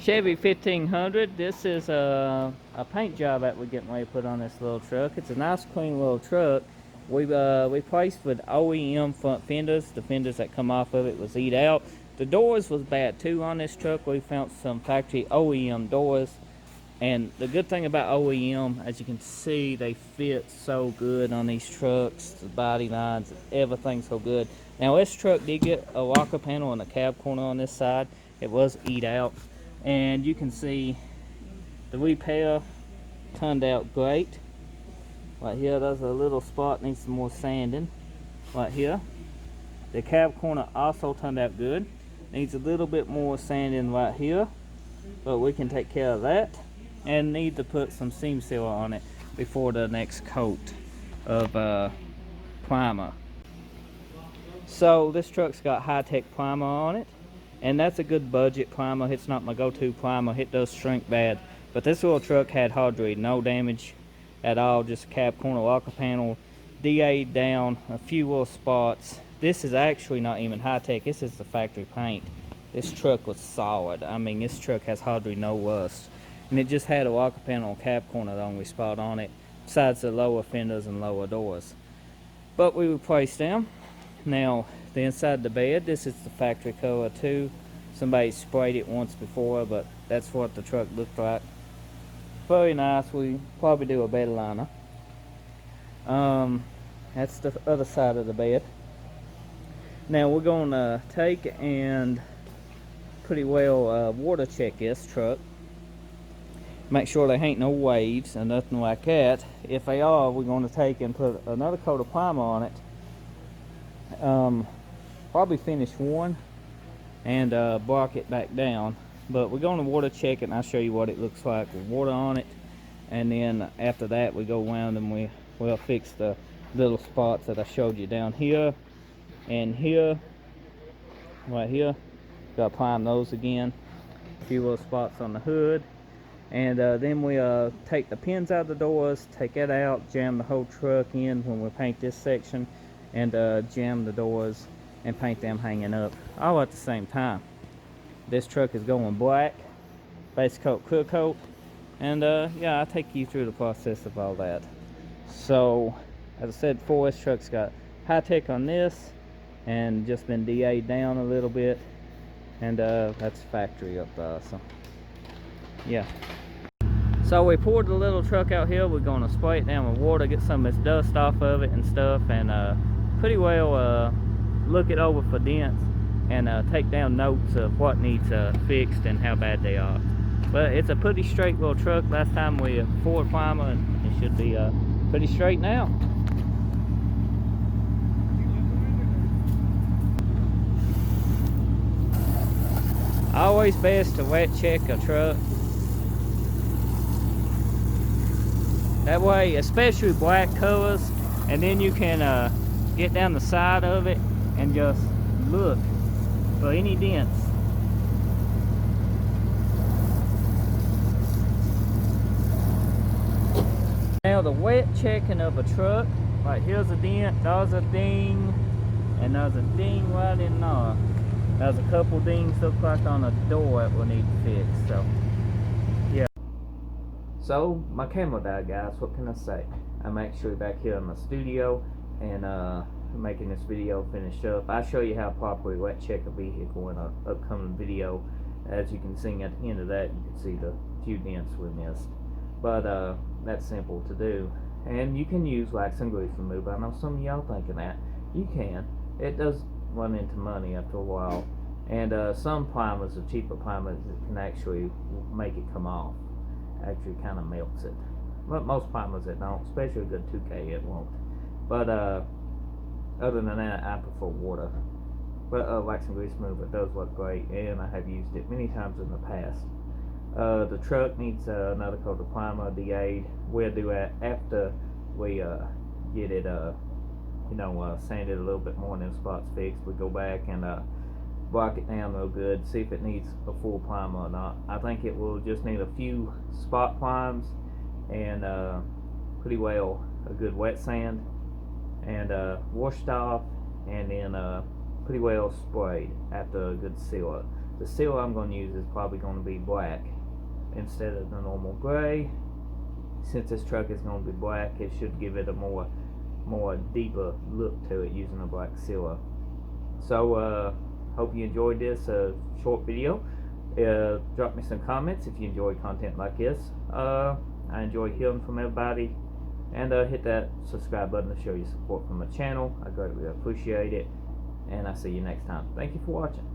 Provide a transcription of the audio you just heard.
Chevy 1500. This is a paint job that we're getting ready to put on this little truck. It's a nice clean little truck. We replaced with OEM front fenders. The fenders that come off of it was eat out. The doors was bad too on this truck. We found some factory OEM doors. And the good thing about OEM, as you can see, they fit so good on these trucks. The body lines, everything's so good. Now this truck did get a rocker panel in the cab corner on this side. It was eat out. And you can see the repair turned out great. Right here, there's a little spot, needs some more sanding. Right here. The cab corner also turned out good. Needs a little bit more sanding right here, but we can take care of that. And need to put some seam sealer on it before the next coat of primer. So this truck's got high-tech primer on it, and that's a good budget primer. It's not my go-to primer. It does shrink bad, but this little truck had hardly no damage at all. Just cab corner rocker panel, DA'd down, a few little spots. This is actually not even high-tech. This is the factory paint. This truck was solid. I mean, this truck has hardly no rust. And it just had a rocker panel and cab corner, the only spot on it, besides the lower fenders and lower doors. But we replaced them. Now, the inside of the bed, this is the factory color too. Somebody sprayed it once before, but that's what the truck looked like. Very nice. We probably do a bed liner. That's the other side of the bed. Now we're going to take and pretty well water check this truck. Make sure there ain't no waves or nothing like that. If they are, we're going to take and put another coat of primer on it. Probably finish one and block it back down. But we're going to water check it, and I'll show you what it looks like with water on it. And then after that, we go around and we'll fix the little spots that I showed you down here and here, right here. Got to prime those again. A few little spots on the hood. And then we take the pins out of the doors, take it out, jam the whole truck in when we paint this section, and jam the doors and paint them hanging up all at the same time. This truck is going black, base coat, clear coat, and yeah, I'll take you through the process of all that. So, as I said before, this truck's got high-tech on this, and just been DA'd down a little bit, and that's factory up there, so yeah. So we poured the little truck out here. We're going to spray it down with water, get some of this dust off of it and stuff, and pretty well look it over for dents and take down notes of what needs fixed and how bad they are. But it's a pretty straight little truck. Last time we poured primer, and it should be pretty straight now. Always best to wet check a truck. That way, especially black colors, and then you can get down the side of it and just look for any dents. Now the wet checking of a truck, like here's a dent, there's a ding, and there's a ding right in there. There's a couple dings look like on a door that we'll need to fix, so yeah. So my camera died, guys. What can I say? I'm actually back here in the studio and making this video finished up. I'll show you how properly wet check a vehicle in an upcoming video. As you can see at the end of that, you can see the few dents we missed. But that's simple to do. And you can use wax and grease remover. I know some of y'all thinking that. You can. It does run into money after a while. And some primers, the cheaper primers, it can actually make it come off. Actually kind of melts it. But most primers it don't, especially a good 2K it won't. But other than that, I prefer water. But wax and grease remover does work great, and I have used it many times in the past. The truck needs another coat of primer, DA'd. We'll do that after we get it sanded a little bit more and them spots fixed. We go back and block it down real good, see if it needs a full primer or not. I think it will just need a few spot primes and pretty well a good wet sand and washed off, and then pretty well sprayed after a good sealer. The seal I'm going to use is probably going to be black instead of the normal gray. Since this truck is going to be black, it should give it a more deeper look to it using a black sealer. So hope you enjoyed this short video. Drop me some comments if you enjoy content like this. I enjoy hearing from everybody, and hit that subscribe button to show your support for my channel. I greatly appreciate it, and I'll see you next time. Thank you for watching.